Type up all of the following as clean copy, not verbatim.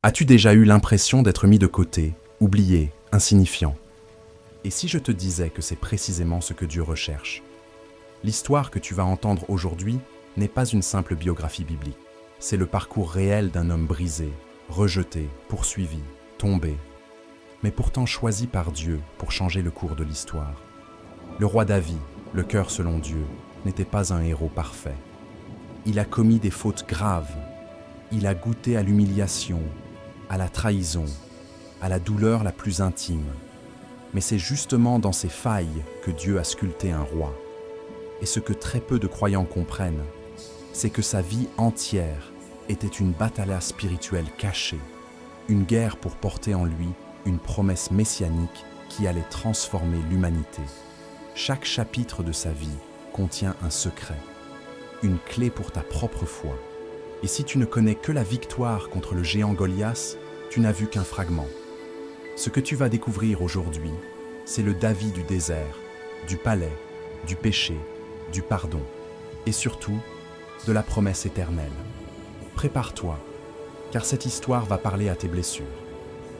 As-tu déjà eu l'impression d'être mis de côté, oublié, insignifiant? Et si je te disais que c'est précisément ce que Dieu recherche? L'histoire que tu vas entendre aujourd'hui n'est pas une simple biographie biblique. C'est le parcours réel d'un homme brisé, rejeté, poursuivi, tombé, mais pourtant choisi par Dieu pour changer le cours de l'histoire. Le roi David, le cœur selon Dieu, n'était pas un héros parfait. Il a commis des fautes graves. Il a goûté à l'humiliation, à la trahison, à la douleur la plus intime. Mais c'est justement dans ces failles que Dieu a sculpté un roi. Et ce que très peu de croyants comprennent, c'est que sa vie entière était une bataille spirituelle cachée, une guerre pour porter en lui une promesse messianique qui allait transformer l'humanité. Chaque chapitre de sa vie contient un secret, une clé pour ta propre foi. Et si tu ne connais que la victoire contre le géant Goliath, tu n'as vu qu'un fragment. Ce que tu vas découvrir aujourd'hui, c'est le David du désert, du palais, du péché, du pardon, et surtout, de la promesse éternelle. Prépare-toi, car cette histoire va parler à tes blessures,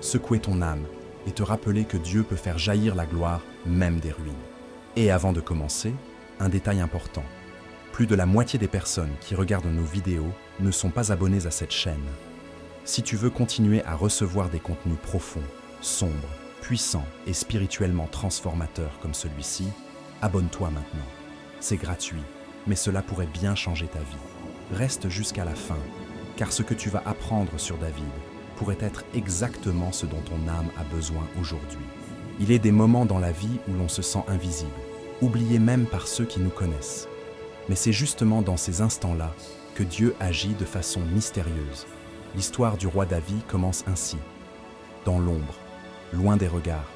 secouer ton âme et te rappeler que Dieu peut faire jaillir la gloire même des ruines. Et avant de commencer, un détail important. Plus de la moitié des personnes qui regardent nos vidéos ne sont pas abonnées à cette chaîne. Si tu veux continuer à recevoir des contenus profonds, sombres, puissants et spirituellement transformateurs comme celui-ci, abonne-toi maintenant. C'est gratuit, mais cela pourrait bien changer ta vie. Reste jusqu'à la fin, car ce que tu vas apprendre sur David pourrait être exactement ce dont ton âme a besoin aujourd'hui. Il est des moments dans la vie où l'on se sent invisible, oublié même par ceux qui nous connaissent. Mais c'est justement dans ces instants-là que Dieu agit de façon mystérieuse. L'histoire du roi David commence ainsi, dans l'ombre, loin des regards,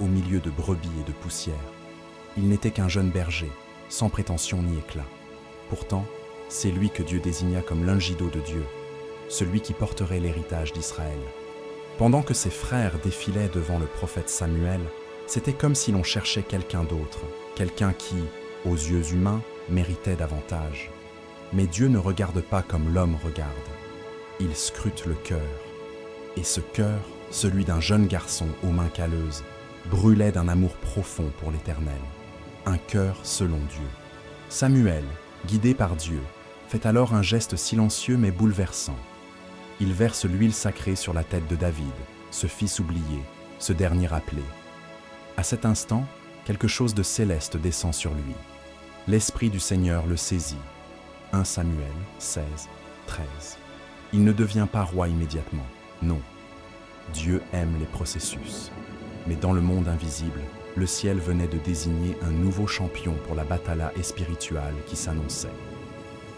au milieu de brebis et de poussière. Il n'était qu'un jeune berger, sans prétention ni éclat. Pourtant, c'est lui que Dieu désigna comme l'ungido de Dieu, celui qui porterait l'héritage d'Israël. Pendant que ses frères défilaient devant le prophète Samuel, c'était comme si l'on cherchait quelqu'un d'autre, quelqu'un qui, aux yeux humains, méritait davantage. Mais Dieu ne regarde pas comme l'homme regarde. Il scrute le cœur. Et ce cœur, celui d'un jeune garçon aux mains calleuses, brûlait d'un amour profond pour l'Éternel. Un cœur selon Dieu. Samuel, guidé par Dieu, fait alors un geste silencieux mais bouleversant. Il verse l'huile sacrée sur la tête de David, ce fils oublié, ce dernier appelé. À cet instant, quelque chose de céleste descend sur lui. L'Esprit du Seigneur le saisit. 1 Samuel 16, 13. Il ne devient pas roi immédiatement, non. Dieu aime les processus. Mais dans le monde invisible, le ciel venait de désigner un nouveau champion pour la bataille spirituelle qui s'annonçait.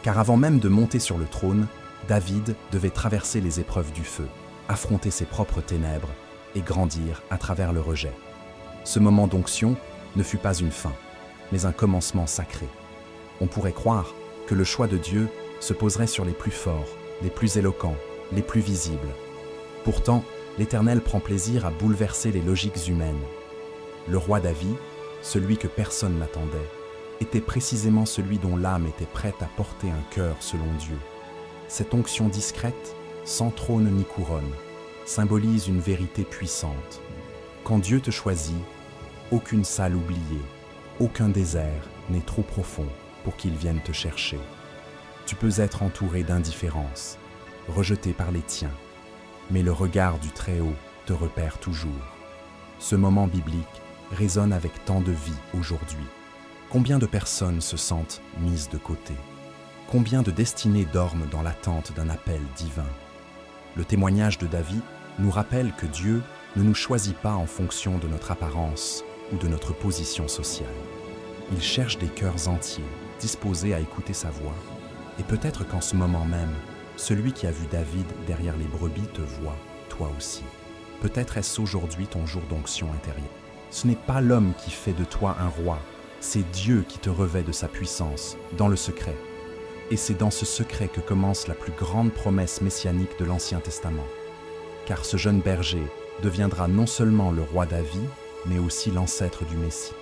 Car avant même de monter sur le trône, David devait traverser les épreuves du feu, affronter ses propres ténèbres et grandir à travers le rejet. Ce moment d'onction ne fut pas une fin, mais un commencement sacré. On pourrait croire que le choix de Dieu se poserait sur les plus forts, les plus éloquents, les plus visibles. Pourtant, l'Éternel prend plaisir à bouleverser les logiques humaines. Le roi David, celui que personne n'attendait, était précisément celui dont l'âme était prête à porter un cœur selon Dieu. Cette onction discrète, sans trône ni couronne, symbolise une vérité puissante. Quand Dieu te choisit, aucune salle oubliée, aucun désert n'est trop profond pour qu'il vienne te chercher. Tu peux être entouré d'indifférence, rejeté par les tiens, mais le regard du Très-Haut te repère toujours. Ce moment biblique résonne avec tant de vie aujourd'hui. Combien de personnes se sentent mises de côté? Combien de destinées dorment dans l'attente d'un appel divin? Le témoignage de David nous rappelle que Dieu ne nous choisit pas en fonction de notre apparence ou de notre position sociale. Il cherche des cœurs entiers, disposés à écouter sa voix. Et peut-être qu'en ce moment même, celui qui a vu David derrière les brebis te voit, toi aussi. Peut-être est-ce aujourd'hui ton jour d'onction intérieure. Ce n'est pas l'homme qui fait de toi un roi, c'est Dieu qui te revêt de sa puissance, dans le secret. Et c'est dans ce secret que commence la plus grande promesse messianique de l'Ancien Testament. Car ce jeune berger deviendra non seulement le roi David, mais aussi l'ancêtre du Messie.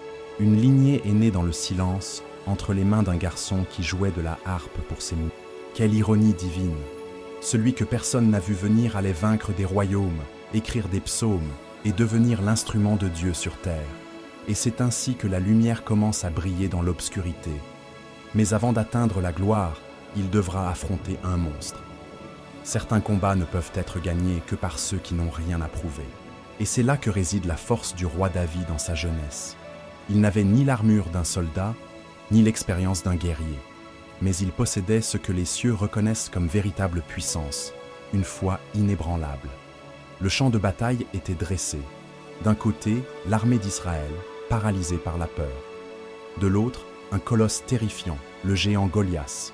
Une lignée est née dans le silence, entre les mains d'un garçon qui jouait de la harpe pour ses mots. Quelle ironie divine! celui que personne n'a vu venir allait vaincre des royaumes, écrire des psaumes et devenir l'instrument de Dieu sur terre. Et c'est ainsi que la lumière commence à briller dans l'obscurité. Mais avant d'atteindre la gloire, il devra affronter un monstre. Certains combats ne peuvent être gagnés que par ceux qui n'ont rien à prouver. Et c'est là que réside la force du roi David en sa jeunesse. Il n'avait ni l'armure d'un soldat, ni l'expérience d'un guerrier. Mais il possédait ce que les cieux reconnaissent comme véritable puissance, une foi inébranlable. Le champ de bataille était dressé. D'un côté, l'armée d'Israël, paralysée par la peur. De l'autre, un colosse terrifiant, le géant Goliath,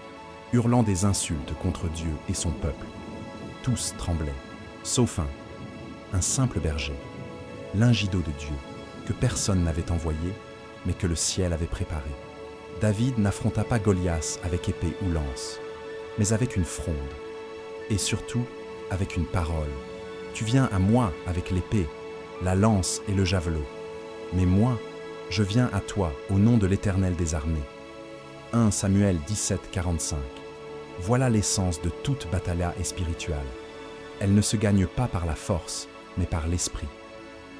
hurlant des insultes contre Dieu et son peuple. Tous tremblaient, sauf un simple berger, l'Ungido de Dieu, que personne n'avait envoyé, mais que le ciel avait préparé. David n'affronta pas Goliath avec épée ou lance, mais avec une fronde, et surtout avec une parole. Tu viens à moi avec l'épée, la lance et le javelot, mais moi, je viens à toi au nom de l'Éternel des armées. 1 Samuel 17, 45. Voilà l'essence de toute bataille spirituelle. Elle ne se gagne pas par la force, mais par l'esprit.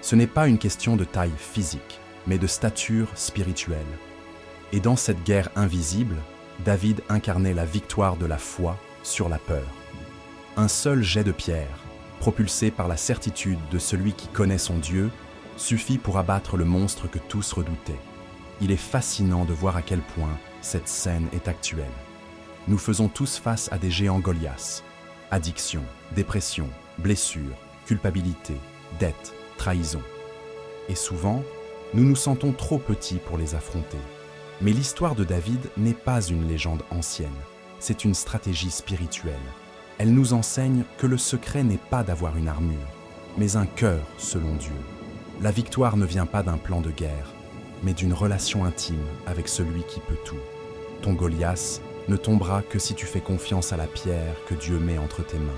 Ce n'est pas une question de taille physique, mais de stature spirituelle. Et dans cette guerre invisible, David incarnait la victoire de la foi sur la peur. Un seul jet de pierre, propulsé par la certitude de celui qui connaît son Dieu, suffit pour abattre le monstre que tous redoutaient. Il est fascinant de voir à quel point cette scène est actuelle. Nous faisons tous face à des géants Goliath. Addiction, dépression, blessures, culpabilité, dette, trahison. Et souvent, nous nous sentons trop petits pour les affronter. Mais l'histoire de David n'est pas une légende ancienne, c'est une stratégie spirituelle. Elle nous enseigne que le secret n'est pas d'avoir une armure, mais un cœur selon Dieu. La victoire ne vient pas d'un plan de guerre, mais d'une relation intime avec celui qui peut tout. Ton Goliath ne tombera que si tu fais confiance à la pierre que Dieu met entre tes mains.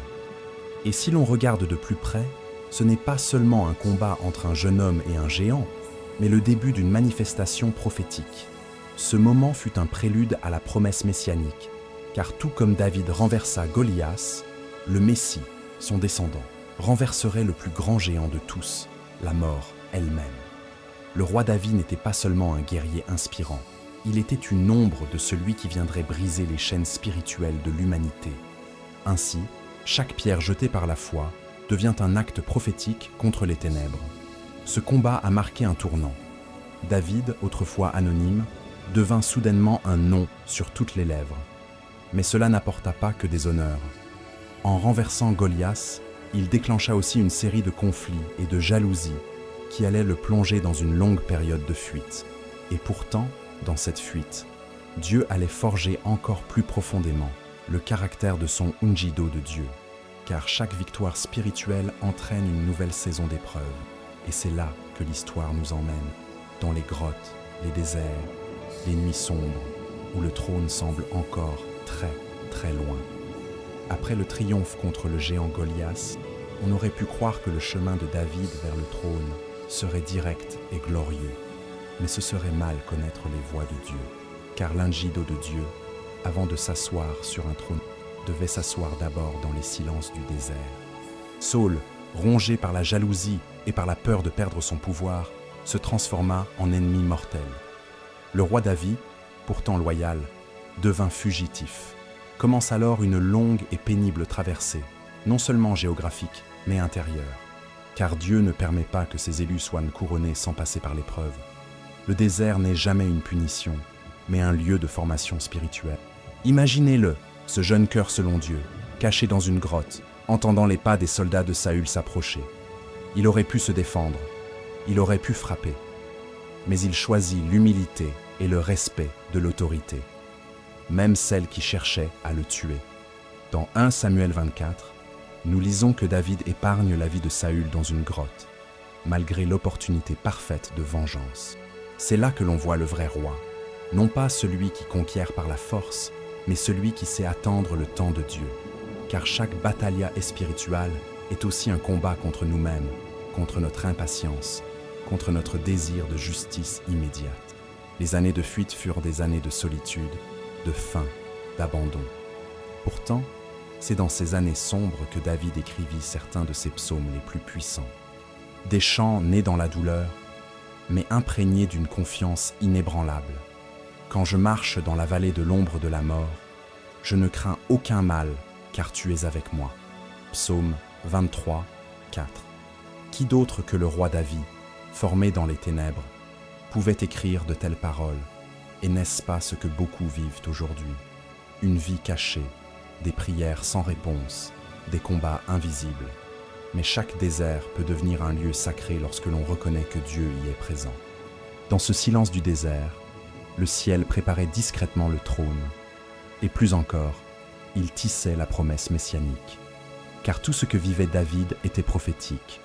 Et si l'on regarde de plus près, ce n'est pas seulement un combat entre un jeune homme et un géant, mais le début d'une manifestation prophétique. Ce moment fut un prélude à la promesse messianique, car tout comme David renversa Goliath, le Messie, son descendant, renverserait le plus grand géant de tous, la mort elle-même. Le roi David n'était pas seulement un guerrier inspirant, il était une ombre de celui qui viendrait briser les chaînes spirituelles de l'humanité. Ainsi, chaque pierre jetée par la foi devient un acte prophétique contre les ténèbres. Ce combat a marqué un tournant. David, autrefois anonyme, devint soudainement un nom sur toutes les lèvres. Mais cela n'apporta pas que des honneurs. En renversant Goliath, il déclencha aussi une série de conflits et de jalousies qui allaient le plonger dans une longue période de fuite. Et pourtant, dans cette fuite, Dieu allait forger encore plus profondément le caractère de son Ungido de Dieu, car chaque victoire spirituelle entraîne une nouvelle saison d'épreuves. Et c'est là que l'histoire nous emmène, dans les grottes, les déserts, les nuits sombres, où le trône semble encore très, très loin. Après le triomphe contre le géant Goliath, on aurait pu croire que le chemin de David vers le trône serait direct et glorieux. Mais ce serait mal connaître les voies de Dieu, car l'Ungido de Dieu, avant de s'asseoir sur un trône, devait s'asseoir d'abord dans les silences du désert. Saül, rongé par la jalousie et par la peur de perdre son pouvoir, se transforma en ennemi mortel. Le roi David, pourtant loyal, devint fugitif. Commence alors une longue et pénible traversée, non seulement géographique, mais intérieure. Car Dieu ne permet pas que ses élus soient couronnés sans passer par l'épreuve. Le désert n'est jamais une punition, mais un lieu de formation spirituelle. Imaginez-le, ce jeune cœur selon Dieu, caché dans une grotte, entendant les pas des soldats de Saül s'approcher. Il aurait pu se défendre, il aurait pu frapper, mais il choisit l'humilité et le respect de l'autorité, même celle qui cherchait à le tuer. Dans 1 Samuel 24, nous lisons que David épargne la vie de Saül dans une grotte, malgré l'opportunité parfaite de vengeance. C'est là que l'on voit le vrai roi, non pas celui qui conquiert par la force, mais celui qui sait attendre le temps de Dieu. Car chaque batailla spirituelle est aussi un combat contre nous-mêmes, contre notre impatience, contre notre désir de justice immédiate. Les années de fuite furent des années de solitude, de faim, d'abandon. Pourtant, C'est dans ces années sombres que David écrivit certains de ses psaumes les plus puissants. Des chants nés dans la douleur, mais imprégnés d'une confiance inébranlable. Quand je marche dans la vallée de l'ombre de la mort, je ne crains aucun mal, car tu es avec moi. Psaume 23, 4. Qui d'autre que le roi David, formé dans les ténèbres, pouvait écrire de telles paroles? Et n'est-ce pas ce que beaucoup vivent aujourd'hui? Une vie cachée, des prières sans réponse, des combats invisibles. Mais chaque désert peut devenir un lieu sacré lorsque l'on reconnaît que Dieu y est présent. Dans ce silence du désert, le ciel préparait discrètement le trône. Et plus encore, il tissait la promesse messianique. Car tout ce que vivait David était prophétique.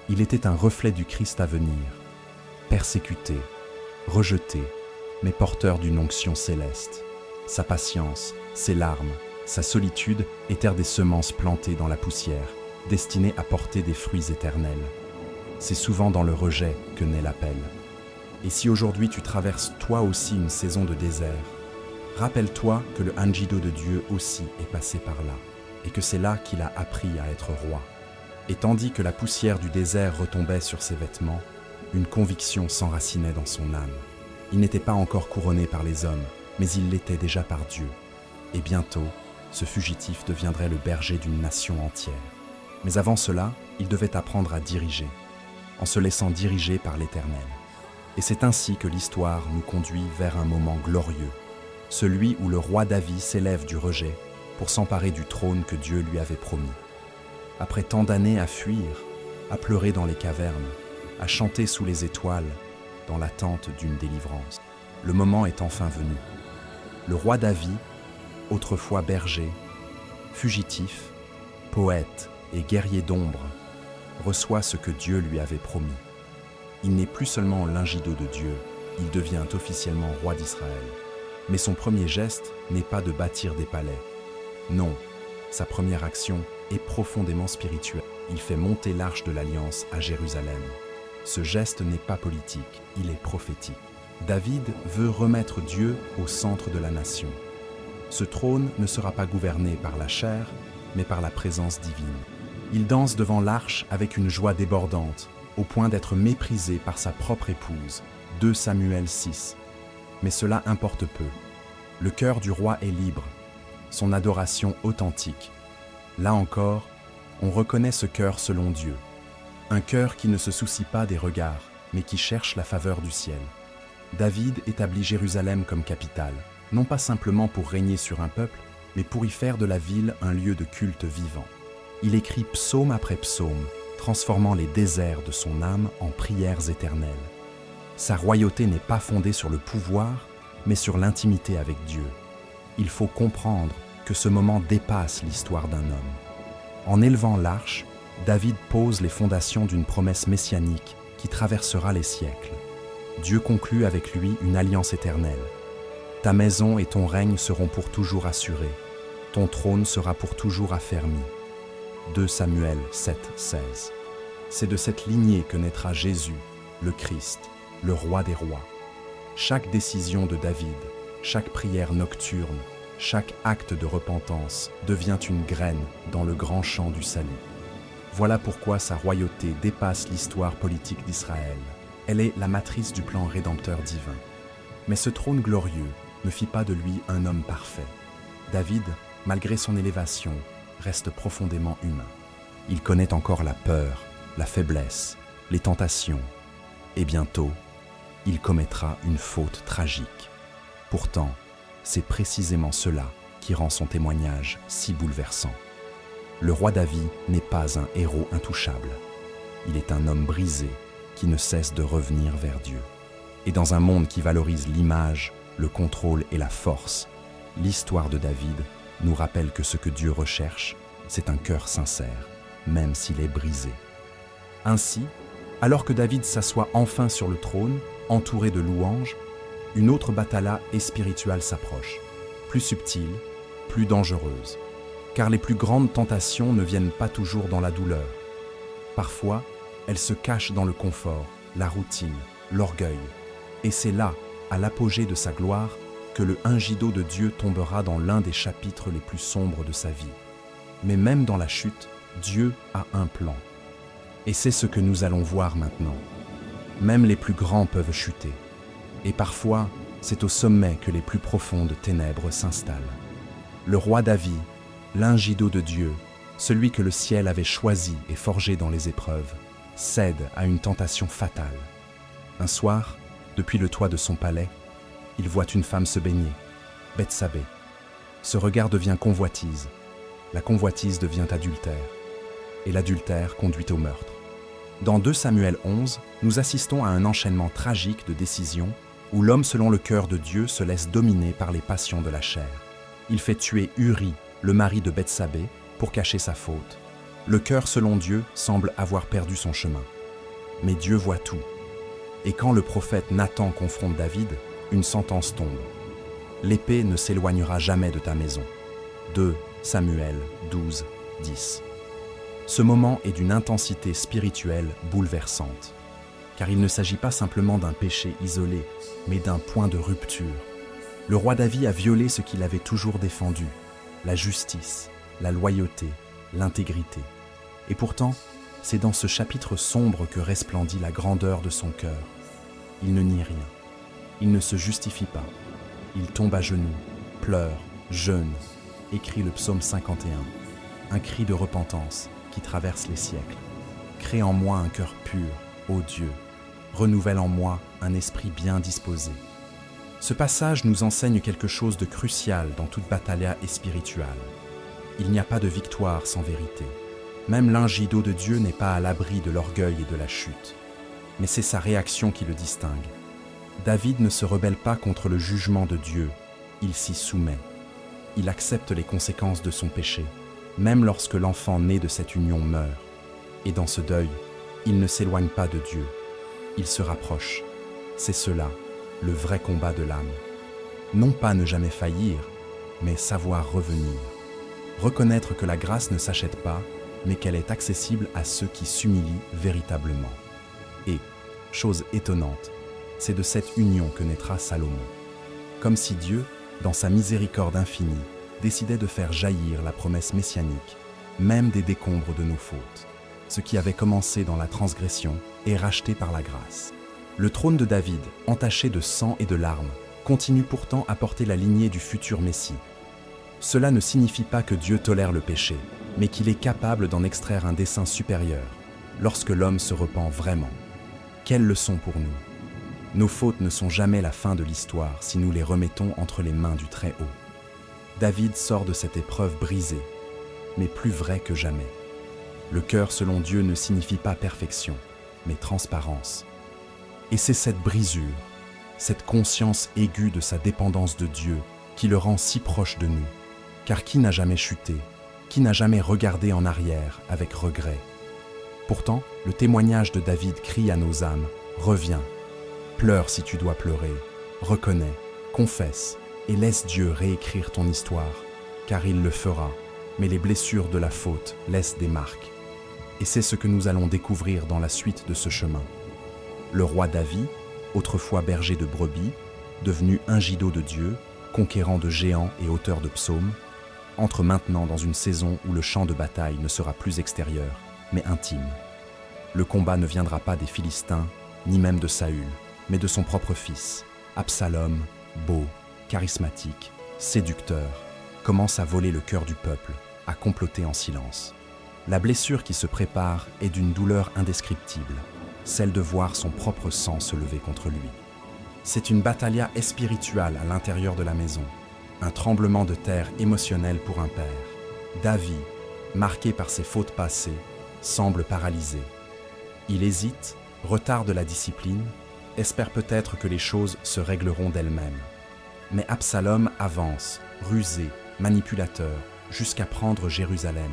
Il était un reflet du Christ à venir, persécuté, rejeté, mais porteur d'une onction céleste. Sa patience, ses larmes, sa solitude étaient des semences plantées dans la poussière, destinées à porter des fruits éternels. C'est souvent dans le rejet que naît l'appel. Et si aujourd'hui tu traverses toi aussi une saison de désert, rappelle-toi que le Ungido de Dieu aussi est passé par là, et que c'est là qu'il a appris à être roi. Et tandis que la poussière du désert retombait sur ses vêtements, une conviction s'enracinait dans son âme. Il n'était pas encore couronné par les hommes, mais il l'était déjà par Dieu. Et bientôt, ce fugitif deviendrait le berger d'une nation entière. Mais avant cela, il devait apprendre à diriger, en se laissant diriger par l'Éternel. Et c'est ainsi que l'histoire nous conduit vers un moment glorieux, celui où le roi David s'élève du rejet pour s'emparer du trône que Dieu lui avait promis. Après tant d'années à fuir, à pleurer dans les cavernes, à chanter sous les étoiles, dans l'attente d'une délivrance, le moment est enfin venu. Le roi David, autrefois berger, fugitif, poète et guerrier d'ombre, reçoit ce que Dieu lui avait promis. Il n'est plus seulement l'Ungido de Dieu, il devient officiellement roi d'Israël. Mais son premier geste n'est pas de bâtir des palais. Non, sa première action est profondément spirituelle. Il fait monter l'arche de l'Alliance à Jérusalem. Ce geste n'est pas politique, il est prophétique. David veut remettre Dieu au centre de la nation. Ce trône ne sera pas gouverné par la chair, mais par la présence divine. Il danse devant l'arche avec une joie débordante, au point d'être méprisé par sa propre épouse, 2 Samuel 6. Mais cela importe peu. Le cœur du roi est libre, son adoration authentique. Là encore, on reconnaît ce cœur selon Dieu. Un cœur qui ne se soucie pas des regards, mais qui cherche la faveur du ciel. David établit Jérusalem comme capitale, non pas simplement pour régner sur un peuple, mais pour y faire de la ville un lieu de culte vivant. Il écrit psaume après psaume, transformant les déserts de son âme en prières éternelles. Sa royauté n'est pas fondée sur le pouvoir, mais sur l'intimité avec Dieu. Il faut comprendre que ce moment dépasse l'histoire d'un homme. En élevant l'arche, David pose les fondations d'une promesse messianique qui traversera les siècles. Dieu conclut avec lui une alliance éternelle. Ta maison et ton règne seront pour toujours assurés. Ton trône sera pour toujours affermi. 2 Samuel 7, 16. C'est de cette lignée que naîtra Jésus, le Christ, le roi des rois. Chaque décision de David, chaque prière nocturne, chaque acte de repentance devient une graine dans le grand champ du salut. Voilà pourquoi sa royauté dépasse l'histoire politique d'Israël. Elle est la matrice du plan rédempteur divin. Mais ce trône glorieux ne fit pas de lui un homme parfait. David, malgré son élévation, reste profondément humain. Il connaît encore la peur, la faiblesse, les tentations, et bientôt, il commettra une faute tragique. Pourtant, c'est précisément cela qui rend son témoignage si bouleversant. Le roi David n'est pas un héros intouchable. Il est un homme brisé qui ne cesse de revenir vers Dieu. Et dans un monde qui valorise l'image, le contrôle et la force, l'histoire de David nous rappelle que ce que Dieu recherche, c'est un cœur sincère, même s'il est brisé. Ainsi, alors que David s'assoit enfin sur le trône, entouré de louanges, une autre bataille spirituelle s'approche, plus subtile, plus dangereuse. Car les plus grandes tentations ne viennent pas toujours dans la douleur. Parfois, elles se cachent dans le confort, la routine, l'orgueil. Et c'est là, à l'apogée de sa gloire, que le Ungido de Dieu tombera dans l'un des chapitres les plus sombres de sa vie. Mais même dans la chute, Dieu a un plan. Et c'est ce que nous allons voir maintenant. Même les plus grands peuvent chuter. Et parfois, c'est au sommet que les plus profondes ténèbres s'installent. Le roi David, l'Ingido de Dieu, celui que le ciel avait choisi et forgé dans les épreuves, cède à une tentation fatale. Un soir, depuis le toit de son palais, il voit une femme se baigner, Bethsabée. Ce regard devient convoitise, la convoitise devient adultère, et l'adultère conduit au meurtre. Dans 2 Samuel 11, nous assistons à un enchaînement tragique de décisions où l'homme selon le cœur de Dieu se laisse dominer par les passions de la chair. Il fait tuer Uri, le mari de Bethsabée, pour cacher sa faute. Le cœur selon Dieu semble avoir perdu son chemin. Mais Dieu voit tout. Et quand le prophète Nathan confronte David, une sentence tombe. L'épée ne s'éloignera jamais de ta maison. 2 Samuel 12, 10. Ce moment est d'une intensité spirituelle bouleversante, car il ne s'agit pas simplement d'un péché isolé, mais d'un point de rupture. Le roi David a violé ce qu'il avait toujours défendu, la justice, la loyauté, l'intégrité. Et pourtant, c'est dans ce chapitre sombre que resplendit la grandeur de son cœur. Il ne nie rien, il ne se justifie pas, il tombe à genoux, pleure, jeûne, écrit le psaume 51, un cri de repentance qui traverse les siècles. Crée en moi un cœur pur, ô Dieu, renouvelle en moi un esprit bien disposé. Ce passage nous enseigne quelque chose de crucial dans toute bataille spirituelle. Il n'y a pas de victoire sans vérité. Même l'Ingido de Dieu n'est pas à l'abri de l'orgueil et de la chute. Mais c'est sa réaction qui le distingue. David ne se rebelle pas contre le jugement de Dieu, il s'y soumet. Il accepte les conséquences de son péché, même lorsque l'enfant né de cette union meurt. Et dans ce deuil, il ne s'éloigne pas de Dieu, il se rapproche. C'est cela, le vrai combat de l'âme. Non pas ne jamais faillir, mais savoir revenir. Reconnaître que la grâce ne s'achète pas, mais qu'elle est accessible à ceux qui s'humilient véritablement. Et, chose étonnante, c'est de cette union que naîtra Salomon. Comme si Dieu, dans sa miséricorde infinie, décidait de faire jaillir la promesse messianique, même des décombres de nos fautes. Ce qui avait commencé dans la transgression est racheté par la grâce. Le trône de David, entaché de sang et de larmes, continue pourtant à porter la lignée du futur Messie. Cela ne signifie pas que Dieu tolère le péché, mais qu'il est capable d'en extraire un dessein supérieur, lorsque l'homme se repent vraiment. Quelle leçon pour nous! Nos fautes ne sont jamais la fin de l'histoire si nous les remettons entre les mains du Très-Haut. David sort de cette épreuve brisée, mais plus vrai que jamais. Le cœur selon Dieu ne signifie pas perfection, mais transparence. Et c'est cette brisure, cette conscience aiguë de sa dépendance de Dieu qui le rend si proche de nous. Car qui n'a jamais chuté, qui n'a jamais regardé en arrière avec regret? Pourtant, le témoignage de David crie à nos âmes, « Reviens, pleure si tu dois pleurer, reconnais, confesse et laisse Dieu réécrire ton histoire, car il le fera, mais les blessures de la faute laissent des marques. » Et c'est ce que nous allons découvrir dans la suite de ce chemin. Le roi David, autrefois berger de brebis, devenu Ingido de Dieu, conquérant de géants et auteur de psaumes, entre maintenant dans une saison où le champ de bataille ne sera plus extérieur, mais intime. Le combat ne viendra pas des Philistins, ni même de Saül, mais de son propre fils. Absalom, beau, charismatique, séducteur, commence à voler le cœur du peuple, à comploter en silence. La blessure qui se prépare est d'une douleur indescriptible, celle de voir son propre sang se lever contre lui. C'est une battaglia spirituelle à l'intérieur de la maison, un tremblement de terre émotionnel pour un père. David, marqué par ses fautes passées, semble paralysé. Il hésite, retarde la discipline, espère peut-être que les choses se régleront d'elles-mêmes. Mais Absalom avance, rusé, manipulateur, jusqu'à prendre Jérusalem.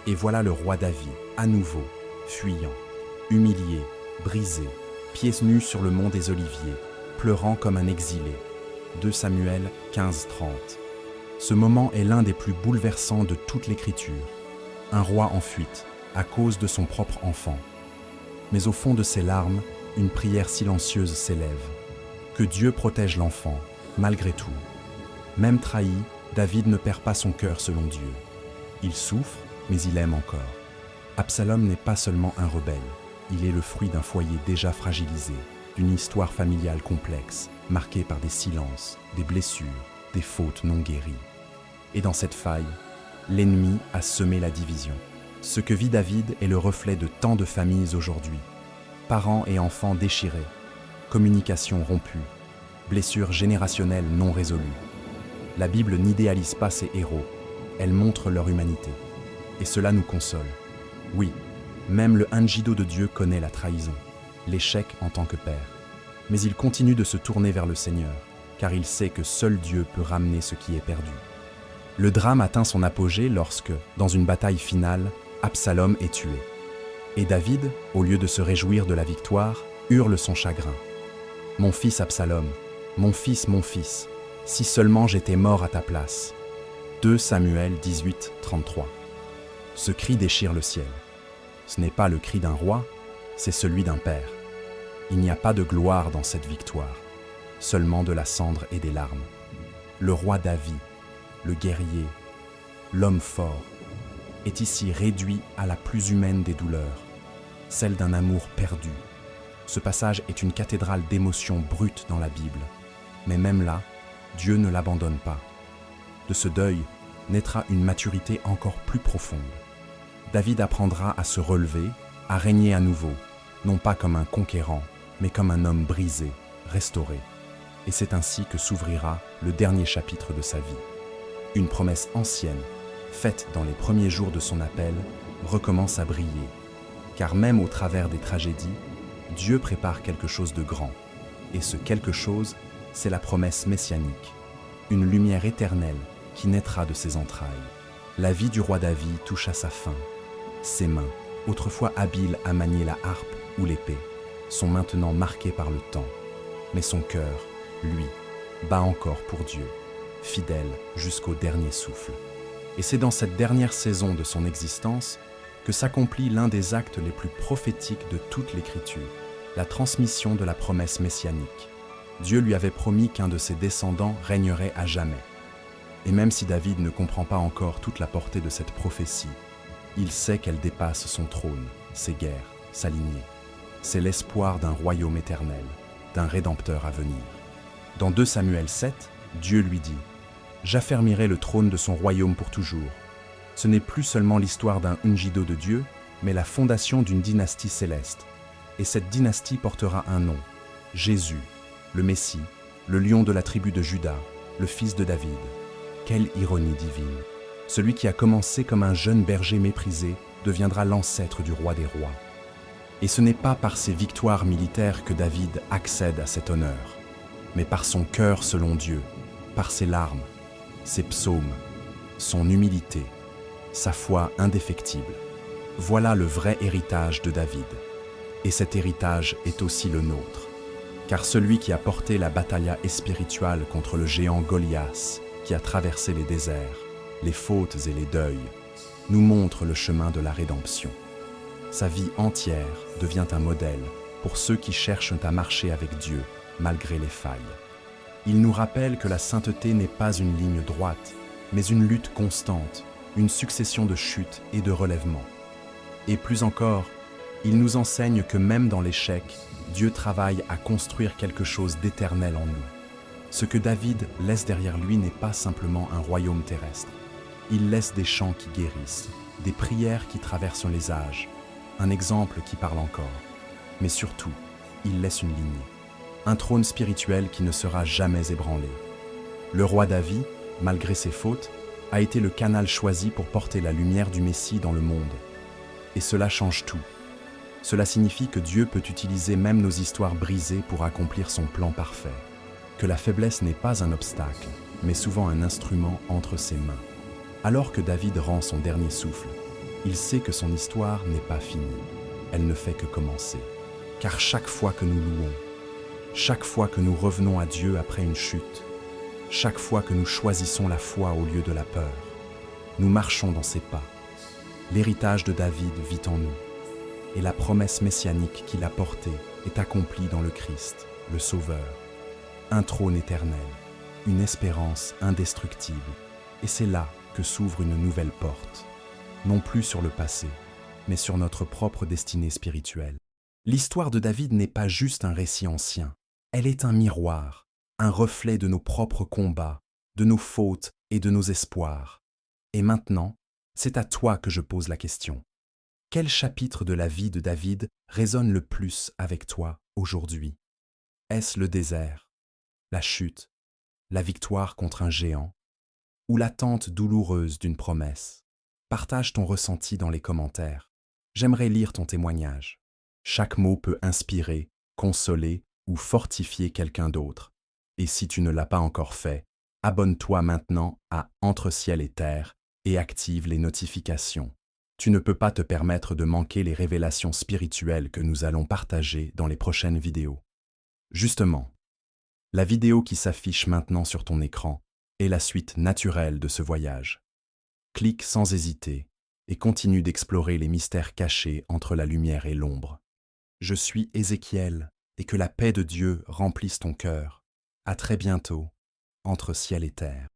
Et voilà le roi David, à nouveau, fuyant, humilié, brisé, pieds nus sur le mont des Oliviers, pleurant comme un exilé. 2 Samuel 15-30. Ce moment est l'un des plus bouleversants de toute l'Écriture. Un roi en fuite, à cause de son propre enfant. Mais au fond de ses larmes, une prière silencieuse s'élève. Que Dieu protège l'enfant, malgré tout. Même trahi, David ne perd pas son cœur selon Dieu. Il souffre, mais il aime encore. Absalom n'est pas seulement un rebelle, il est le fruit d'un foyer déjà fragilisé, d'une histoire familiale complexe, marquée par des silences, des blessures, des fautes non guéries. Et dans cette faille, l'ennemi a semé la division. Ce que vit David est le reflet de tant de familles aujourd'hui. Parents et enfants déchirés, communication rompue, blessures générationnelles non résolues. La Bible n'idéalise pas ces héros, elle montre leur humanité. Et cela nous console. Oui, même le Ungido de Dieu connaît la trahison, l'échec en tant que père. Mais il continue de se tourner vers le Seigneur, car il sait que seul Dieu peut ramener ce qui est perdu. Le drame atteint son apogée lorsque, dans une bataille finale, Absalom est tué. Et David, au lieu de se réjouir de la victoire, hurle son chagrin. « Mon fils Absalom, mon fils, si seulement j'étais mort à ta place. » 2 Samuel 18, 33. Ce cri déchire le ciel. Ce n'est pas le cri d'un roi, c'est celui d'un père. Il n'y a pas de gloire dans cette victoire, seulement de la cendre et des larmes. Le roi David, le guerrier, l'homme fort, est ici réduit à la plus humaine des douleurs, celle d'un amour perdu. Ce passage est une cathédrale d'émotions brutes dans la Bible, mais même là, Dieu ne l'abandonne pas. De ce deuil naîtra une maturité encore plus profonde. David apprendra à se relever, à régner à nouveau, non pas comme un conquérant, mais comme un homme brisé, restauré. Et c'est ainsi que s'ouvrira le dernier chapitre de sa vie. Une promesse ancienne, faite dans les premiers jours de son appel, recommence à briller. Car même au travers des tragédies, Dieu prépare quelque chose de grand. Et ce quelque chose, c'est la promesse messianique. Une lumière éternelle qui naîtra de ses entrailles. La vie du roi David touche à sa fin. Ses mains, autrefois habiles à manier la harpe ou l'épée, sont maintenant marquées par le temps. Mais son cœur, lui, bat encore pour Dieu, fidèle jusqu'au dernier souffle. Et c'est dans cette dernière saison de son existence que s'accomplit l'un des actes les plus prophétiques de toute l'Écriture, la transmission de la promesse messianique. Dieu lui avait promis qu'un de ses descendants régnerait à jamais. Et même si David ne comprend pas encore toute la portée de cette prophétie, il sait qu'elle dépasse son trône, ses guerres, sa lignée. C'est l'espoir d'un royaume éternel, d'un Rédempteur à venir. Dans 2 Samuel 7, Dieu lui dit « J'affermirai le trône de son royaume pour toujours. » Ce n'est plus seulement l'histoire d'un Ungido de Dieu, mais la fondation d'une dynastie céleste. Et cette dynastie portera un nom, Jésus, le Messie, le lion de la tribu de Juda, le fils de David. Quelle ironie divine! Celui qui a commencé comme un jeune berger méprisé deviendra l'ancêtre du roi des rois. Et ce n'est pas par ses victoires militaires que David accède à cet honneur, mais par son cœur selon Dieu, par ses larmes, ses psaumes, son humilité, sa foi indéfectible. Voilà le vrai héritage de David. Et cet héritage est aussi le nôtre. Car celui qui a porté la bataille spirituelle contre le géant Goliath, qui a traversé les déserts, les fautes et les deuils, nous montre le chemin de la rédemption. Sa vie entière devient un modèle pour ceux qui cherchent à marcher avec Dieu malgré les failles. Il nous rappelle que la sainteté n'est pas une ligne droite, mais une lutte constante, une succession de chutes et de relèvements. Et plus encore, il nous enseigne que même dans l'échec, Dieu travaille à construire quelque chose d'éternel en nous. Ce que David laisse derrière lui n'est pas simplement un royaume terrestre. Il laisse des chants qui guérissent, des prières qui traversent les âges, un exemple qui parle encore. Mais surtout, il laisse une ligne, un trône spirituel qui ne sera jamais ébranlé. Le roi David, malgré ses fautes, a été le canal choisi pour porter la lumière du Messie dans le monde. Et cela change tout. Cela signifie que Dieu peut utiliser même nos histoires brisées pour accomplir son plan parfait. Que la faiblesse n'est pas un obstacle, mais souvent un instrument entre ses mains. Alors que David rend son dernier souffle, il sait que son histoire n'est pas finie. Elle ne fait que commencer. Car chaque fois que nous louons, chaque fois que nous revenons à Dieu après une chute, chaque fois que nous choisissons la foi au lieu de la peur, nous marchons dans ses pas. L'héritage de David vit en nous, et la promesse messianique qu'il a portée est accomplie dans le Christ, le Sauveur. Un trône éternel, une espérance indestructible, et c'est là que s'ouvre une nouvelle porte, non plus sur le passé, mais sur notre propre destinée spirituelle. L'histoire de David n'est pas juste un récit ancien, elle est un miroir, un reflet de nos propres combats, de nos fautes et de nos espoirs. Et maintenant, c'est à toi que je pose la question. Quel chapitre de la vie de David résonne le plus avec toi aujourd'hui? Est-ce le désert, la chute, la victoire contre un géant, ou l'attente douloureuse d'une promesse? Partage ton ressenti dans les commentaires. J'aimerais lire ton témoignage. Chaque mot peut inspirer, consoler ou fortifier quelqu'un d'autre. Et si tu ne l'as pas encore fait, abonne-toi maintenant à Entre ciel et terre et active les notifications. Tu ne peux pas te permettre de manquer les révélations spirituelles que nous allons partager dans les prochaines vidéos. Justement, la vidéo qui s'affiche maintenant sur ton écran est la suite naturelle de ce voyage. Clique sans hésiter et continue d'explorer les mystères cachés entre la lumière et l'ombre. Je suis Ézéchiel et que la paix de Dieu remplisse ton cœur. À très bientôt, entre ciel et terre.